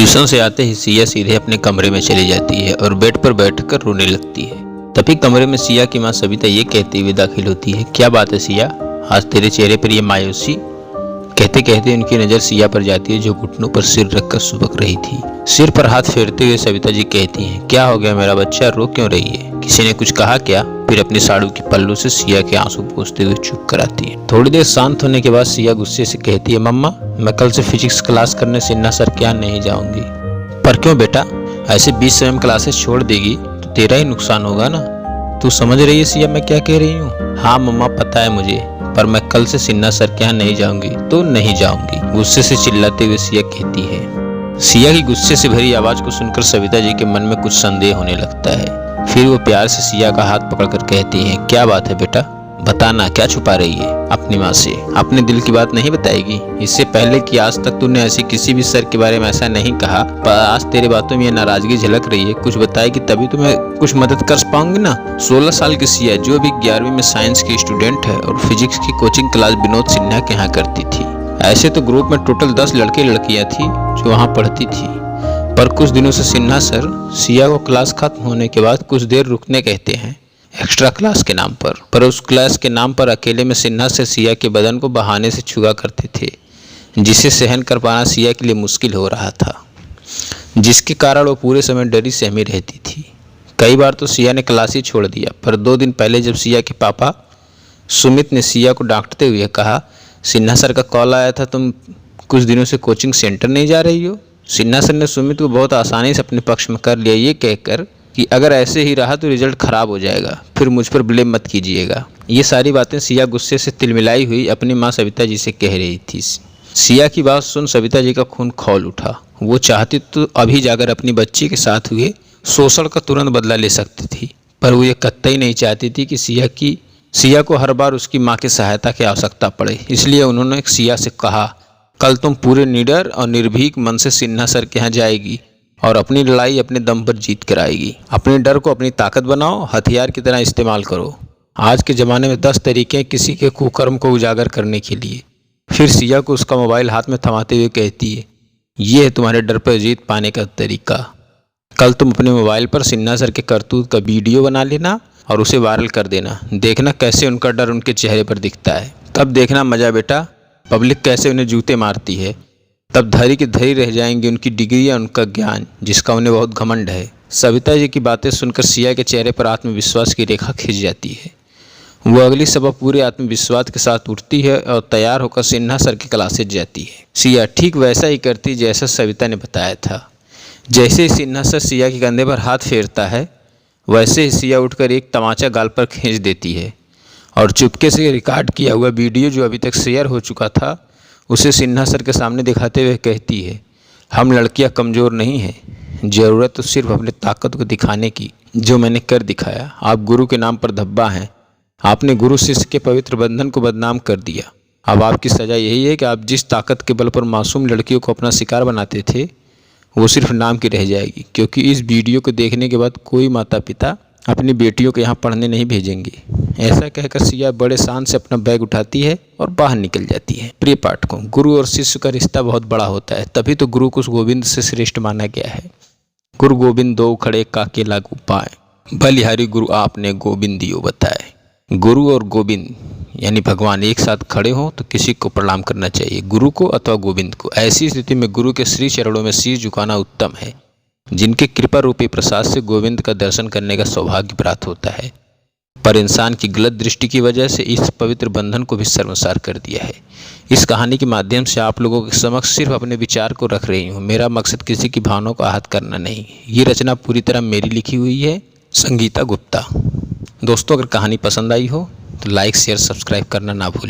Tuition से आते ही सिया सीधे अपने कमरे में चली जाती है और बेड पर बैठकर रोने लगती है। तभी कमरे में सिया की माँ सविता ये कहते हुए दाखिल होती है, क्या बात है सिया, आज तेरे चेहरे पर ये मायूसी। कहते कहते उनकी नज़र सिया पर जाती है जो घुटनों पर सिर रखकर सुबक रही थी। सिर पर हाथ फेरते हुए सविता जी कहती हैं, क्या हो गया मेरा बच्चा, रो क्यों रही है, किसी ने कुछ कहा क्या। फिर अपनी साड़ू के पल्लू से सिया के आंसू पोंछते हुए चुप कराती है। थोड़ी देर शांत होने के बाद सिया गुस्से से कहती है, मम्मा मैं कल से फिजिक्स क्लास करने सिन्हा सर के यहाँ नहीं जाऊंगी। पर क्यों बेटा, ऐसे 20 स्वयं क्लासेस छोड़ देगी तो तेरा ही नुकसान होगा ना। तू समझ रही है सिया मैं क्या कह रही हूँ। हाँ मम्मा पता है मुझे, पर मैं कल से सिन्हा सर के यहाँ नहीं जाऊंगी तो नहीं जाऊंगी, गुस्से से चिल्लाते हुए सिया कहती है। सिया की गुस्से से भरी आवाज को सुनकर सविता जी के मन में कुछ संदेह होने लगता है। फिर वो प्यार से सिया का हाथ पकड़कर कहती हैं, क्या बात है बेटा, बताना, क्या छुपा रही है अपनी माँ से, अपने दिल की बात नहीं बताएगी। इससे पहले कि आज तक तूने ऐसे किसी भी सर के बारे में ऐसा नहीं कहा, पर आज तेरी बातों में ये नाराजगी झलक रही है। कुछ बताएगी तभी तो मैं कुछ मदद कर पाऊंगी ना। 16 साल की सिया जो अभी 11वीं में साइंस की स्टूडेंट है और फिजिक्स की कोचिंग क्लास विनोद सिन्हा के यहाँ करती थी। ऐसे तो ग्रुप में टोटल 10 लड़के लड़कियां थी जो वहाँ पढ़ती थी, पर कुछ दिनों से सिन्हा सर सिया को क्लास खत्म होने के बाद कुछ देर रुकने कहते हैं एक्स्ट्रा क्लास के नाम पर उस क्लास के नाम पर अकेले में सिन्हा से सिया के बदन को बहाने से छुआ करते थे, जिसे सहन कर पाना सिया के लिए मुश्किल हो रहा था, जिसके कारण वो पूरे समय डरी सहमी रहती थी। कई बार तो सिया ने क्लास ही छोड़ दिया, पर 2 दिन पहले जब सिया के पापा सुमित ने सिया को डांटते हुए कहा, सिन्हा सर का कॉल आया था, तुम कुछ दिनों से कोचिंग सेंटर नहीं जा रही हो। सिन्हा सर ने सुमित को बहुत आसानी से अपने पक्ष में कर लिया, ये कहकर कि अगर ऐसे ही रहा तो रिजल्ट खराब हो जाएगा, फिर मुझ पर ब्लेम मत कीजिएगा। ये सारी बातें सिया गुस्से से तिलमिलाई हुई अपनी माँ सविता जी से कह रही थी। सिया की बात सुन सविता जी का खून खौल उठा। वो चाहती तो अभी जाकर अपनी बच्ची के साथ हुए शोषण का तुरंत बदला ले सकती थी, पर वो ये कतई नहीं चाहती थी कि सिया को हर बार उसकी माँ की सहायता की आवश्यकता पड़े। इसलिए उन्होंने सिया से कहा, कल तुम पूरे निडर और निर्भीक मन से सिन्हा सर के यहाँ जाएगी और अपनी लड़ाई अपने दम पर जीत कर आएगी। अपने डर को अपनी ताकत बनाओ, हथियार की तरह इस्तेमाल करो। आज के ज़माने में 10 तरीके हैं किसी के कुकर्म को उजागर करने के लिए। फिर सिया को उसका मोबाइल हाथ में थमाते हुए कहती है, ये है तुम्हारे डर पर जीत पाने का तरीका। कल तुम अपने मोबाइल पर सिन्हा सर के करतूत का वीडियो बना लेना और उसे वायरल कर देना। देखना कैसे उनका डर उनके चेहरे पर दिखता है, तब देखना मजा बेटा, पब्लिक कैसे उन्हें जूते मारती है। तब धरी की धरी रह जाएंगी उनकी डिग्री या उनका ज्ञान, जिसका उन्हें बहुत घमंड है। सविता जी की बातें सुनकर सिया के चेहरे पर आत्मविश्वास की रेखा खिंच जाती है। वो अगली सुबह पूरे आत्मविश्वास के साथ उठती है और तैयार होकर सिन्हा सर की क्लासेज जाती है। सिया ठीक वैसा ही करती जैसा सविता ने बताया था। जैसे ही सिन्हा सर सिया के कंधे पर हाथ फेरता है, वैसे ही सिया उठकर एक तमाचा गाल पर खींच देती है और चुपके से रिकॉर्ड किया हुआ वीडियो जो अभी तक शेयर हो चुका था उसे सिन्हा सर के सामने दिखाते हुए कहती है, हम लड़कियां कमज़ोर नहीं हैं, ज़रूरत तो सिर्फ अपनी ताकत को दिखाने की, जो मैंने कर दिखाया। आप गुरु के नाम पर धब्बा हैं, आपने गुरु शिष्य के पवित्र बंधन को बदनाम कर दिया। अब आपकी सज़ा यही है कि आप जिस ताकत के बल पर मासूम लड़कियों को अपना शिकार बनाते थे वो सिर्फ नाम की रह जाएगी, क्योंकि इस वीडियो को देखने के बाद कोई माता पिता अपनी बेटियों को यहाँ पढ़ने नहीं भेजेंगे। ऐसा कहकर सिया बड़े शान से अपना बैग उठाती है और बाहर निकल जाती है। प्रिय पाठकों, गुरु और शिष्य का रिश्ता बहुत बड़ा होता है, तभी तो गुरु को गोविंद से श्रेष्ठ माना गया है। गुरु गोविंद दो खड़े काके लागू पाए, बलिहारी गुरु आपने गोविंद दियो बताए। गुरु और गोविंद यानी भगवान एक साथ खड़े हों तो किसी को प्रणाम करना चाहिए, गुरु को अथवा गोविंद को। ऐसी स्थिति में गुरु के श्री चरणों में शीश झुकाना उत्तम है, जिनके कृपा रूपी प्रसाद से गोविंद का दर्शन करने का सौभाग्य प्राप्त होता है। पर इंसान की गलत दृष्टि की वजह से इस पवित्र बंधन को भी शर्मसार कर दिया है। इस कहानी के माध्यम से आप लोगों के समक्ष सिर्फ अपने विचार को रख रही हूँ। मेरा मकसद किसी की भावनाओं को आहत करना नहीं। ये रचना पूरी तरह मेरी लिखी हुई है, संगीता गुप्ता। दोस्तों, अगर कहानी पसंद आई हो तो लाइक शेयर सब्सक्राइब करना ना भूलें।